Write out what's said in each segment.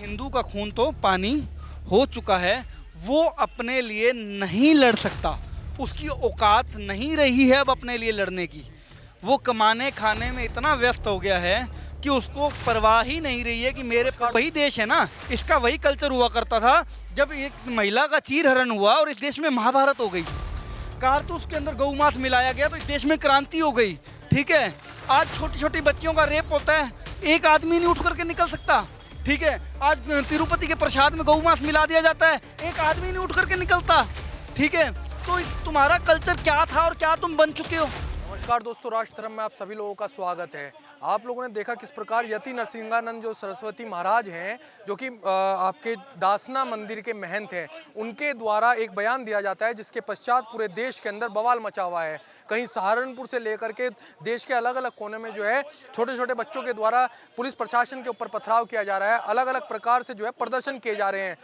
हिंदू का खून तो पानी हो चुका है, वो अपने लिए नहीं लड़ सकता, उसकी औकात नहीं रही है अब अपने लिए लड़ने की। वो कमाने खाने में इतना व्यस्त हो गया है कि उसको परवाह ही नहीं रही है कि मेरे वही देश है ना, इसका वही कल्चर हुआ करता था जब एक महिला का चीरहरण हुआ और इस देश में महाभारत हो गई। कारतूस के अंदर गौ मांस मिलाया गया तो इस देश में क्रांति हो गई। ठीक है, आज छोटी छोटी बच्चियों का रेप होता है, एक आदमी नहीं उठ करके निकल सकता। ठीक है, आज तिरुपति के प्रसाद में गौ मांस मिला दिया जाता है, एक आदमी नहीं उठ करके निकलता। ठीक है, तो तुम्हारा कल्चर क्या था और क्या तुम बन चुके हो। नमस्कार दोस्तों, राष्ट्र धर्म में आप सभी लोगों का स्वागत है। आप लोगों ने देखा किस प्रकार यति नरसिंहानंद जो सरस्वती महाराज हैं, जो कि आपके दासना मंदिर के महंत हैं, उनके द्वारा एक बयान दिया जाता है जिसके पश्चात पूरे देश के अंदर बवाल मचा हुआ है। कहीं सहारनपुर से लेकर के देश के अलग अलग कोने में जो है छोटे छोटे बच्चों के द्वारा पुलिस प्रशासन के ऊपर पथराव किया जा रहा है, अलग अलग प्रकार से जो है प्रदर्शन किए जा रहे हैं,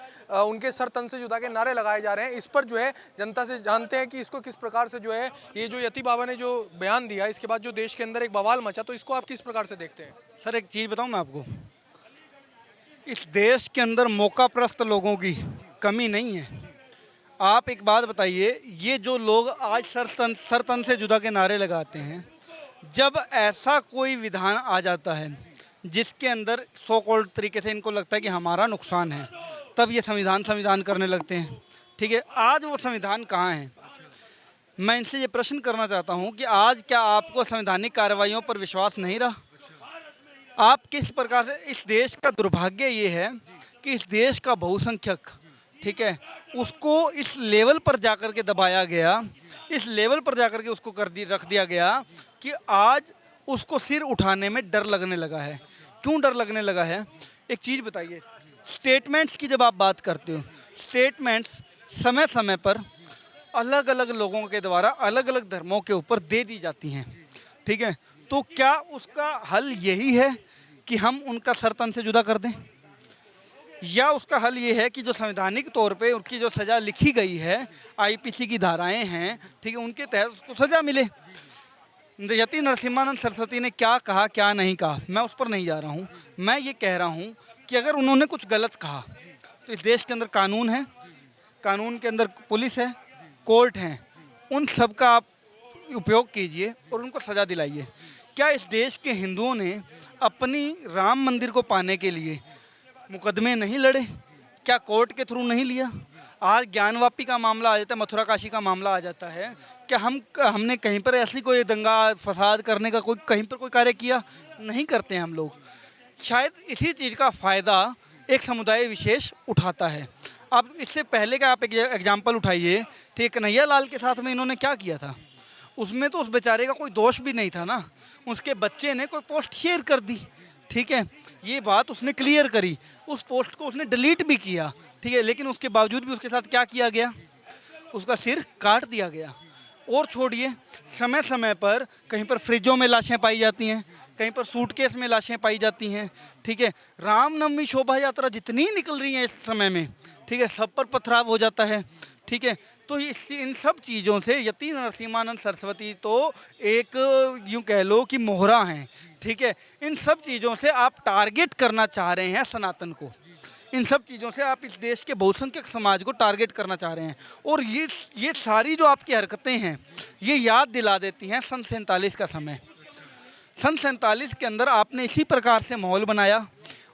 उनके सर तन से जुदा के नारे लगाए जा रहे हैं। इस पर जो है जनता से जानते हैं कि इसको किस प्रकार से जो है ये जो यति बाबा ने जो बयान दिया, इसके बाद जो देश के अंदर एक बवाल मचा, तो इसको आप किस प्रकार से देखते हैं? सर एक चीज़ बताऊं मैं आपको, इस देश के अंदर मौकाप्रस्त लोगों की कमी नहीं है। आप एक बात बताइए, ये जो लोग आज सर तन से जुदा के नारे लगाते हैं, जब ऐसा कोई विधान आ जाता है जिसके अंदर सो कॉल्ड तरीके से इनको लगता है कि हमारा नुकसान है, तब ये संविधान करने लगते हैं। ठीक है, आज वो संविधान कहाँ है? मैं इनसे ये प्रश्न करना चाहता हूँ कि आज क्या आपको संवैधानिक कार्रवाइयों पर विश्वास नहीं रहा? आप किस प्रकार से, इस देश का दुर्भाग्य ये है कि इस देश का बहुसंख्यक, ठीक है, उसको इस लेवल पर जाकर के दबाया गया, इस लेवल पर जाकर के उसको रख दिया गया कि आज उसको सिर उठाने में डर लगने लगा है। क्यों डर लगने लगा है? एक चीज़ बताइए, स्टेटमेंट्स की जब आप बात करते हो, स्टेटमेंट्स समय समय पर अलग अलग लोगों के द्वारा अलग अलग धर्मों के ऊपर दे दी जाती हैं। ठीक है, तो क्या उसका हल यही है कि हम उनका सर तन से जुदा कर दें, या उसका हल ये है कि जो संवैधानिक तौर पे उनकी जो सज़ा लिखी गई है, आईपीसी की धाराएं हैं, ठीक है, उनके तहत उसको सज़ा मिले? यति नरसिम्हानंद सरस्वती ने क्या कहा क्या नहीं कहा, मैं उस पर नहीं जा रहा हूँ। मैं ये कह रहा हूँ कि अगर उन्होंने कुछ गलत कहा तो इस देश के अंदर कानून है, कानून के अंदर पुलिस है, कोर्ट हैं, उन सब का आप उपयोग कीजिए और उनको सज़ा दिलाइए। क्या इस देश के हिंदुओं ने अपनी राम मंदिर को पाने के लिए मुकदमे नहीं लड़े? क्या कोर्ट के थ्रू नहीं लिया? आज ज्ञानवापी का मामला आ जाता है, मथुरा काशी का मामला आ जाता है, क्या हमने कहीं पर ऐसी कोई दंगा फसाद करने का कोई कहीं पर कोई कार्य किया? नहीं करते हैं हम लोग। शायद इसी चीज़ का फ़ायदा एक समुदाय विशेष उठाता है। अब इससे पहले का आप एक एग्जाम्पल उठाइए, ठीक, कन्हैया लाल के साथ में इन्होंने क्या किया था? उसमें तो उस बेचारे का कोई दोष भी नहीं था ना, उसके बच्चे ने कोई पोस्ट शेयर कर दी। ठीक है, ये बात उसने क्लियर करी, उस पोस्ट को उसने डिलीट भी किया। ठीक है, लेकिन उसके बावजूद भी उसके साथ क्या किया गया? उसका सिर काट दिया गया। और छोड़िए, समय समय पर कहीं पर फ्रिजों में लाशें पाई जाती हैं, कहीं पर सूटकेस में लाशें पाई जाती हैं। ठीक है, रामनवमी शोभा यात्रा जितनी निकल रही है इस समय में, ठीक है, सब पर पथराव हो जाता है। ठीक है, तो इन सब चीज़ों से यति नरसिम्हानंद सरस्वती तो एक यूँ कह लो कि मोहरा हैं। ठीक है, इन सब चीज़ों से आप टारगेट करना चाह रहे हैं सनातन को, इन सब चीज़ों से आप इस देश के बहुसंख्यक समाज को टारगेट करना चाह रहे हैं। और ये सारी जो आपकी हरकतें हैं, ये याद दिला देती हैं सन 47 का समय। सन 47 के अंदर आपने इसी प्रकार से माहौल बनाया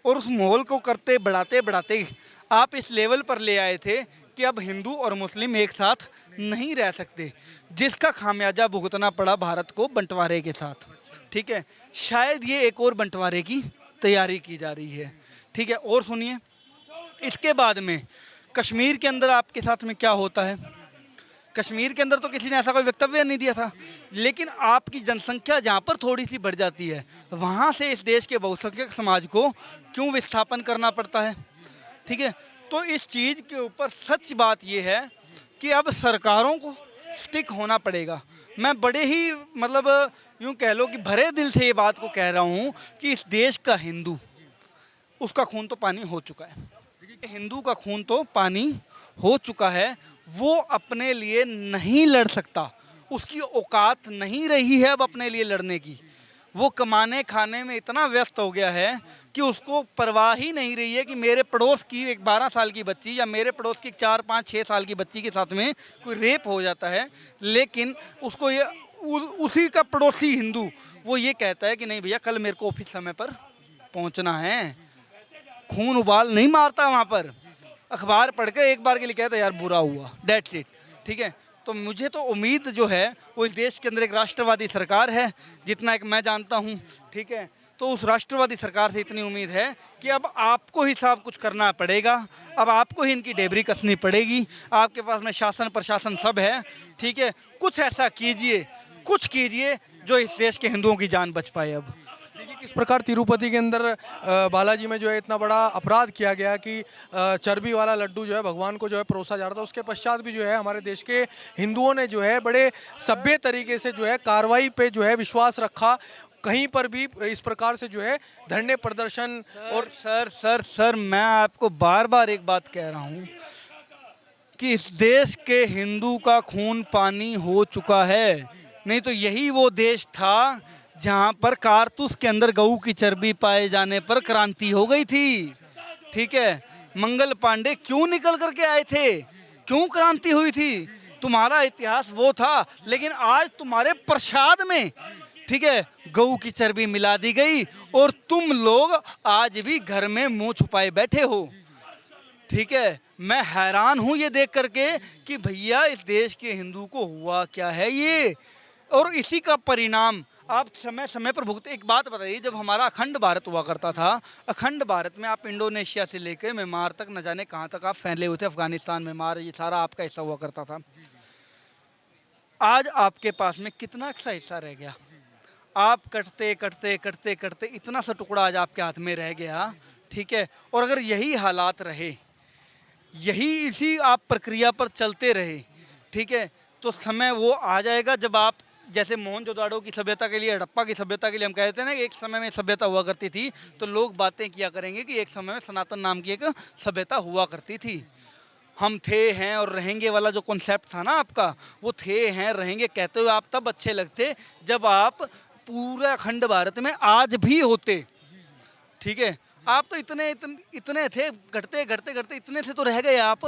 और उस माहौल को करते बढ़ाते बढ़ाते आप इस लेवल पर ले आए थे कि अब हिंदू और मुस्लिम एक साथ नहीं रह सकते, जिसका खामियाजा भुगतना पड़ा भारत को बंटवारे के साथ। ठीक है, शायद ये एक और बंटवारे की तैयारी की जा रही है। ठीक है, और सुनिए, इसके बाद में कश्मीर के अंदर आपके साथ में क्या होता है? कश्मीर के अंदर तो किसी ने ऐसा कोई वक्तव्य नहीं दिया था, लेकिन आपकी जनसंख्या जहाँ पर थोड़ी सी बढ़ जाती है, वहाँ से इस देश के बहुसंख्यक समाज को क्यों विस्थापन करना पड़ता है? ठीक है, तो इस चीज़ के ऊपर सच बात यह है कि अब सरकारों को स्टिक होना पड़ेगा। मैं बड़े ही यूँ कह लो कि भरे दिल से ये बात को कह रहा हूँ कि इस देश का हिंदू, उसका खून तो पानी हो चुका है। हिंदू का खून तो पानी हो चुका है, वो अपने लिए नहीं लड़ सकता, उसकी औकात नहीं रही है अब अपने लिए लड़ने की। वो कमाने खाने में इतना व्यस्त हो गया है कि उसको परवाह ही नहीं रही है कि मेरे पड़ोस की एक 12 साल की बच्ची या मेरे पड़ोस की 4, 5, 6 साल की बच्ची के साथ में कोई रेप हो जाता है, लेकिन उसको ये उसी का पड़ोसी हिंदू वो ये कहता है कि नहीं भैया कल मेरे को ऑफिस समय पर पहुंचना है। खून उबाल नहीं मारता वहाँ पर, अखबार पढ़ के एक बार के लिए कहता है यार बुरा हुआ, डेट्स इट। ठीक है, तो मुझे तो उम्मीद जो है वो इस देश के अंदर एक राष्ट्रवादी सरकार है, जितना एक मैं जानता हूँ। ठीक है, तो उस राष्ट्रवादी सरकार से इतनी उम्मीद है कि अब आपको ही सब कुछ करना पड़ेगा, अब आपको ही इनकी डेबरी कसनी पड़ेगी। आपके पास में शासन प्रशासन सब है। ठीक है, कुछ ऐसा कीजिए, कुछ कीजिए जो इस देश के हिंदुओं की जान बच पाए। अब देखिए किस प्रकार तिरुपति के अंदर बालाजी में जो है इतना बड़ा अपराध किया गया कि चर्बी वाला लड्डू जो है भगवान को जो है परोसा जा रहा था। उसके पश्चात भी जो है हमारे देश के हिंदुओं ने जो है बड़े सभ्य तरीके से जो है कार्रवाई पे जो है विश्वास रखा। कहीं पर भी इस प्रकार से जो है धरने प्रदर्शन और सर मैं आपको बार बार एक बात कह रहा हूँ कि इस देश के हिंदू का खून पानी हो चुका है। नहीं तो यही वो देश था जहाँ पर कारतूस के अंदर गऊ की चर्बी पाए जाने पर क्रांति हो गई थी। ठीक है, मंगल पांडे क्यों निकल करके आए थे, क्यों क्रांति हुई थी? तुम्हारा इतिहास वो था, लेकिन आज तुम्हारे प्रसाद में ठीक है गऊ की चर्बी मिला दी गई और तुम लोग आज भी घर में मुंह छुपाए बैठे हो। ठीक है, मैं हैरान हूं ये देख करके कि भैया इस देश के हिंदू को हुआ क्या है ये, और इसी का परिणाम आप समय समय पर भुगते। एक बात बताइए, जब हमारा अखंड भारत हुआ करता था, अखंड भारत में आप इंडोनेशिया से लेकर म्यांमार तक न जाने कहाँ तक आप फैले हुए थे, अफगानिस्तान म्यांमार ये सारा आपका हिस्सा हुआ करता था। आज आपके पास में कितना सा हिस्सा रह गया? आप कटते कटते कटते कटते इतना सा टुकड़ा आज आपके हाथ में रह गया। ठीक है, और अगर यही हालात रहे, यही इसी आप प्रक्रिया पर चलते रहे, ठीक है, तो समय वो आ जाएगा जब आप जैसे मोहनजोदाड़ो की सभ्यता के लिए, हड़प्पा की सभ्यता के लिए हम कहते हैं ना, एक समय में सभ्यता हुआ करती थी, तो लोग बातें किया करेंगे कि एक समय में सनातन नाम की एक सभ्यता हुआ करती थी। हम थे हैं और रहेंगे वाला जो कॉन्सेप्ट था ना आपका, वो थे हैं रहेंगे कहते हुए आप तब अच्छे लगते जब आप पूरा अखंड भारत में आज भी होते। ठीक है, आप तो इतने थे, घटते घटते घटते इतने से तो रह गए आप।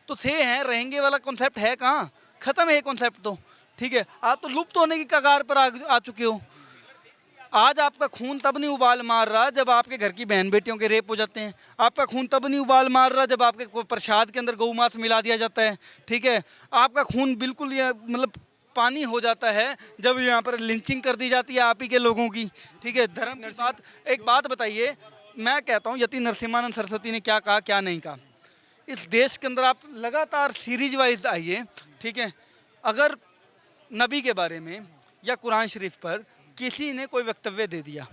तो थे हैं रहेंगे वाला कॉन्सेप्ट है कहाँ, खत्म है ये कॉन्सेप्ट तो। ठीक है, आप तो लुप्त होने की कगार पर आ चुके हो। आज आपका खून तब नहीं उबाल मार रहा जब आपके घर की बहन बेटियों के रेप हो जाते हैं। आपका खून तब नहीं उबाल मार रहा जब आपके प्रसाद के अंदर गौ मांस मिला दिया जाता है। ठीक है, आपका खून बिल्कुल ये मतलब पानी हो जाता है जब यहाँ पर लिंचिंग कर दी जाती है आप ही के लोगों की। ठीक है, धर्म की बात, एक बात बताइए, मैं कहता हूँ यति नरसिम्हानंद सरस्वती ने क्या कहा क्या नहीं कहा। इस देश के अंदर आप लगातार सीरीज वाइज आइए। ठीक है, अगर नबी के बारे में या कुरान शरीफ पर किसी ने कोई वक्तव्य दे दिया,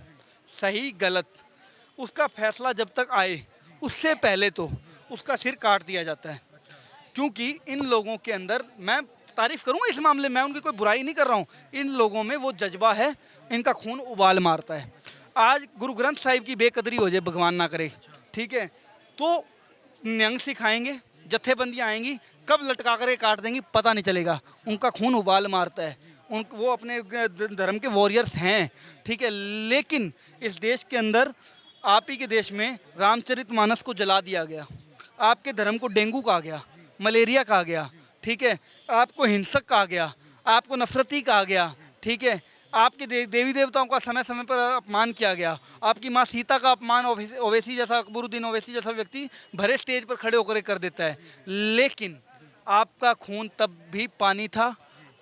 सही गलत, उसका फैसला जब तक आए उससे पहले तो उसका सिर काट दिया जाता है। क्योंकि इन लोगों के अंदर, मैं तारीफ करूँगा इस मामले में, मैं उनकी कोई बुराई नहीं कर रहा हूँ, इन लोगों में वो जज्बा है, इनका खून उबाल मारता है। आज गुरु ग्रंथ साहिब की बेकदरी हो जाए, भगवान ना करे, ठीक है, तो नियंग सिखाएंगे, जत्थेबंदियाँ आएंगी, कब लटका कर काट देंगी पता नहीं चलेगा। उनका खून उबाल मारता है, वो अपने धर्म के वॉरियर्स हैं। ठीक है, लेकिन इस देश के अंदर, आप ही के देश में रामचरितमानस को जला दिया गया, आपके धर्म को डेंगू कहा गया, मलेरिया कहा गया। ठीक है, आपको हिंसक कहा गया, आपको नफरती कहा गया। ठीक है, आपके देवी देवताओं का समय समय पर अपमान किया गया, आपकी माँ सीता का अपमान ओवैसी जैसा, अकबरुद्दीन ओवैसी जैसा व्यक्ति भरे स्टेज पर खड़े होकर कर देता है। लेकिन आपका खून तब भी पानी था।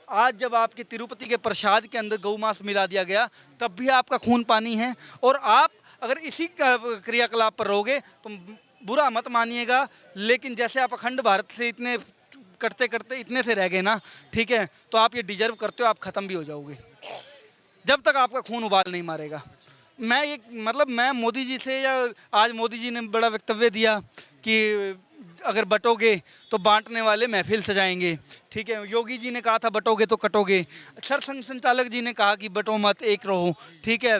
आज जब आपके तिरुपति के प्रसाद के अंदर गौ मांस मिला दिया गया, तब भी आपका खून पानी है। और आप अगर इसी क्रियाकलाप पर रहोगे तो बुरा मत मानिएगा, लेकिन जैसे आप अखंड भारत से इतने करते करते इतने से रह गए ना, ठीक है, तो आप ये डिजर्व करते हो, आप ख़त्म भी हो जाओगे जब तक आपका खून उबाल नहीं मारेगा। मैं मोदी जी से, या आज मोदी जी ने बड़ा वक्तव्य दिया कि अगर बटोगे तो बांटने वाले महफिल सजाएंगे। ठीक है, योगी जी ने कहा था बटोगे तो कटोगे, सरसंघ संचालक जी ने कहा कि बटो मत एक रहो। ठीक है,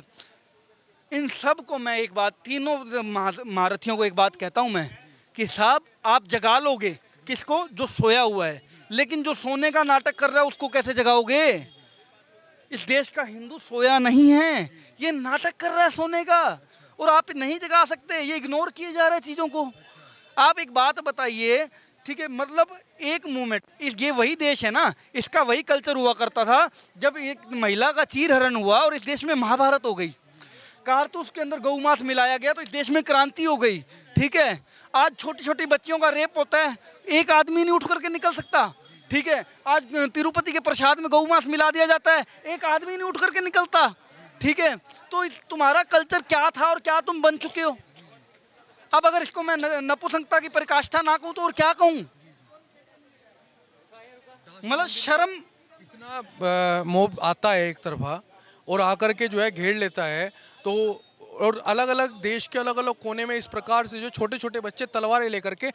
इन सब को मैं एक बात, तीनों महारथियों को एक बात कहता हूँ मैं कि साहब आप जगा लोगे किसको, जो सोया हुआ है, लेकिन जो सोने का नाटक कर रहा है उसको कैसे जगाओगे? इस देश का हिंदू सोया नहीं है, ये नाटक कर रहा है सोने का। और आप नहीं जगा सकते, ये इग्नोर किए जा रहे हैं चीज़ों को। आप एक बात बताइए, ठीक है, मतलब एक मूवमेंट, इस ये वही देश है ना, इसका वही कल्चर हुआ करता था जब एक महिला का चीरहरण हुआ और इस देश में महाभारत हो गई, कारतूस के अंदर गौ मांस मिलाया गया तो इस देश में क्रांति हो गई, ठीक है। आज छोटी छोटी बच्चियों का रेप होता है, एक आदमी नहीं उठ करके निकल सकता, ठीक है। आज तिरुपति के प्रसाद में गौ मांस मिला दिया जाता है, एक आदमी नहीं उठ करके निकलता, ठीक है। तो तुम्हारा कल्चर क्या था और क्या तुम बन चुके हो। अब अगर इसको मैं नपुंसकता की परिकाष्ठा ना कहूं तो और क्या कहूं, मतलब शर्म। इतना मोब आता है एक तरफा और आकर के जो है घेर लेता है, तो और अलग अलग देश के अलग अलग कोने में इस प्रकार से जो छोटे छोटे बच्चे तलवारें लेकर के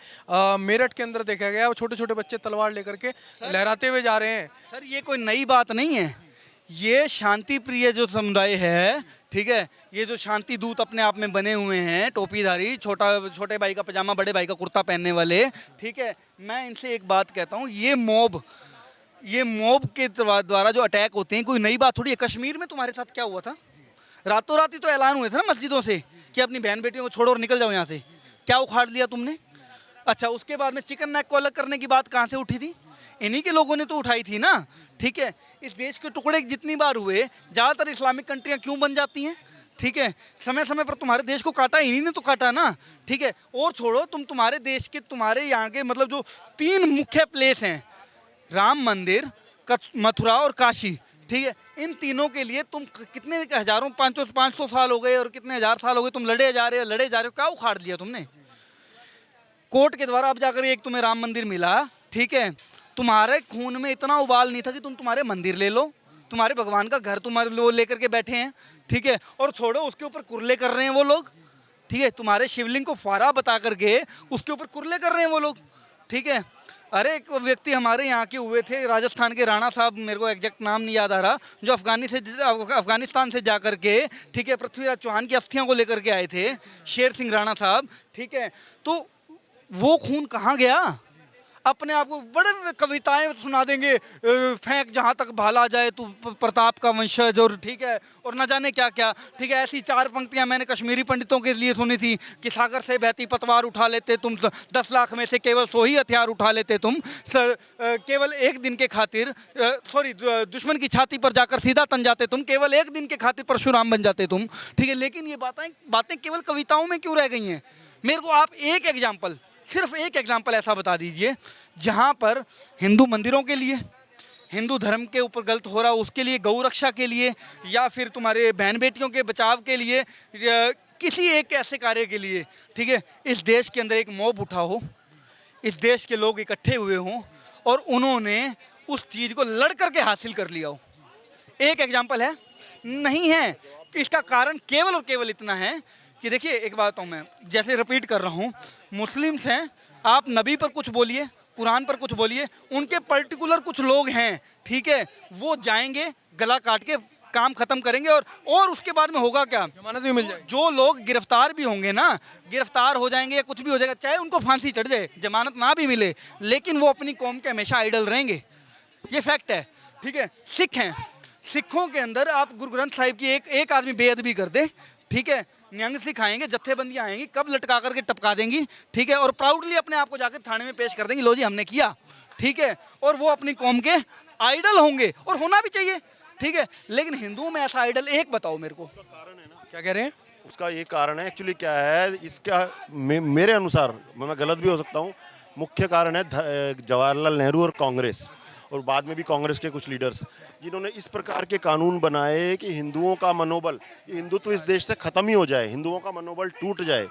मेरठ के अंदर देखा गया, छोटे छोटे बच्चे तलवार लेकर के लहराते हुए जा रहे हैं। सर ये कोई नई बात नहीं है, ये शांति प्रिय जो समुदाय है, ठीक है, ये जो शांति दूत अपने आप में बने हुए हैं, टोपीधारी, छोटे भाई का पजामा बड़े भाई का कुर्ता पहनने वाले, ठीक है। मैं इनसे एक बात कहता हूँ, ये मॉब के द्वारा जो अटैक होते हैं कोई नई बात थोड़ी है। कश्मीर में तुम्हारे साथ क्या हुआ था, रातों रात ही तो ऐलान हुए थे ना मस्जिदों से कि अपनी बहन बेटियों को छोड़ो और निकल जाओ यहाँ से, क्या उखाड़ लिया तुमने। अच्छा, उसके बाद में चिकन नेक को अलग करने की बात कहाँ से उठी थी, इन्हीं के लोगों ने तो उठाई थी ना, ठीक है। इस देश के टुकड़े जितनी बार हुए, ज़्यादातर इस्लामिक कंट्रियाँ क्यों बन जाती हैं, ठीक है, समय समय पर तुम्हारे देश को काटा, इन्हीं ने तो काटा ना, ठीक है। और छोड़ो, तुम्हारे देश के, तुम्हारे यहाँ के मतलब जो 3 मुख्य प्लेस हैं, राम मंदिर, मथुरा और काशी, ठीक है, इन तीनों के लिए तुम कितने हजारों 500 साल हो गए और कितने हजार साल हो गए तुम लड़े जा रहे हो, क्या उखाड़ लिया तुमने कोर्ट के द्वारा। अब जाकर एक तुम्हें राम मंदिर मिला, ठीक है, तुम्हारे खून में इतना उबाल नहीं था कि तुम तुम्हारे मंदिर ले लो, तुम्हारे भगवान का घर तुम्हारे लोग लेकर के बैठे हैं, ठीक है। और छोड़ो, उसके ऊपर कुर्ले कर रहे हैं वो लोग, ठीक है, तुम्हारे शिवलिंग को फुआरा बता करके उसके ऊपर कुर्ले कर रहे हैं वो लोग, ठीक है। अरे एक व्यक्ति हमारे यहाँ के हुए थे, राजस्थान के राणा साहब, मेरे को एग्जैक्ट नाम नहीं याद आ रहा, जो अफगानिस्तान से जा कर के, ठीक है, पृथ्वीराज चौहान की अस्थियों को लेकर के आए थे, शेर सिंह राणा साहब, ठीक है। तो वो खून कहाँ गया। अपने आप को बड़े कविताएं सुना देंगे, फेंक जहाँ तक भाला जाए तू प्रताप का वंशज, और ठीक है, और न जाने क्या क्या, ठीक है। ऐसी 4 पंक्तियां मैंने कश्मीरी पंडितों के लिए सुनी थी कि सागर से बहती पतवार उठा लेते तुम, 10 लाख में से केवल 100 ही हथियार उठा लेते तुम, केवल एक दिन के खातिर, दुश्मन की छाती पर जाकर सीधा तन जाते तुम, केवल एक दिन के खातिर परशुराम बन जाते तुम, ठीक है। लेकिन ये बातें केवल कविताओं में क्यों रह गई हैं। मेरे को आप सिर्फ एक एग्जाम्पल ऐसा बता दीजिए जहाँ पर हिंदू मंदिरों के लिए, हिंदू धर्म के ऊपर गलत हो रहा उसके लिए, गौ रक्षा के लिए, या फिर तुम्हारे बहन बेटियों के बचाव के लिए, किसी एक ऐसे कार्य के लिए, ठीक है, इस देश के अंदर एक मॉब उठा हो, इस देश के लोग इकट्ठे हुए हों और उन्होंने उस चीज़ को लड़ करके हासिल कर लिया हो। एक एग्जाम्पल है, नहीं है। इसका कारण केवल और केवल इतना है कि देखिए, एक बात हूँ मैं, जैसे रिपीट कर रहा हूँ, मुस्लिम्स हैं, आप नबी पर कुछ बोलिए, कुरान पर कुछ बोलिए, उनके पर्टिकुलर कुछ लोग हैं, ठीक है, वो जाएंगे गला काट के काम खत्म करेंगे, और उसके बाद में होगा क्या, जमानत भी मिल जाएगी। जो लोग गिरफ्तार भी होंगे ना, गिरफ्तार हो जाएंगे या कुछ भी हो जाएगा, चाहे उनको फांसी चढ़ जाए, जमानत ना भी मिले, लेकिन वो अपनी कौम के हमेशा आइडल रहेंगे, ये फैक्ट है, ठीक है। सिख हैं, सिखों के अंदर आप गुरु ग्रंथ साहिब की एक आदमी बेअदबी कर दे, ठीक है, नियंग सिखाएंगे, जत्थेबंदियाँ आएंगी, कब लटका करके टपका देंगी, ठीक है, और प्राउडली अपने आप को जाकर थाने में पेश कर देंगी, लो जी हमने किया, ठीक है, और वो अपनी कौम के आइडल होंगे, और होना भी चाहिए, ठीक है। लेकिन हिंदुओं में ऐसा आइडल एक बताओ मेरे को। क्या कह रहे हैं। उसका ये कारण है, एक्चुअली क्या है इसका, मेरे अनुसार, मैं गलत भी हो सकता हूँ, मुख्य कारण है जवाहरलाल नेहरू और कांग्रेस, और बाद में भी कांग्रेस के कुछ लीडर्स, जिन्होंने इस प्रकार के कानून बनाए कि हिंदुओं का मनोबल, हिंदुत्व इस देश से ख़त्म ही हो जाए, हिंदुओं का मनोबल टूट जाए।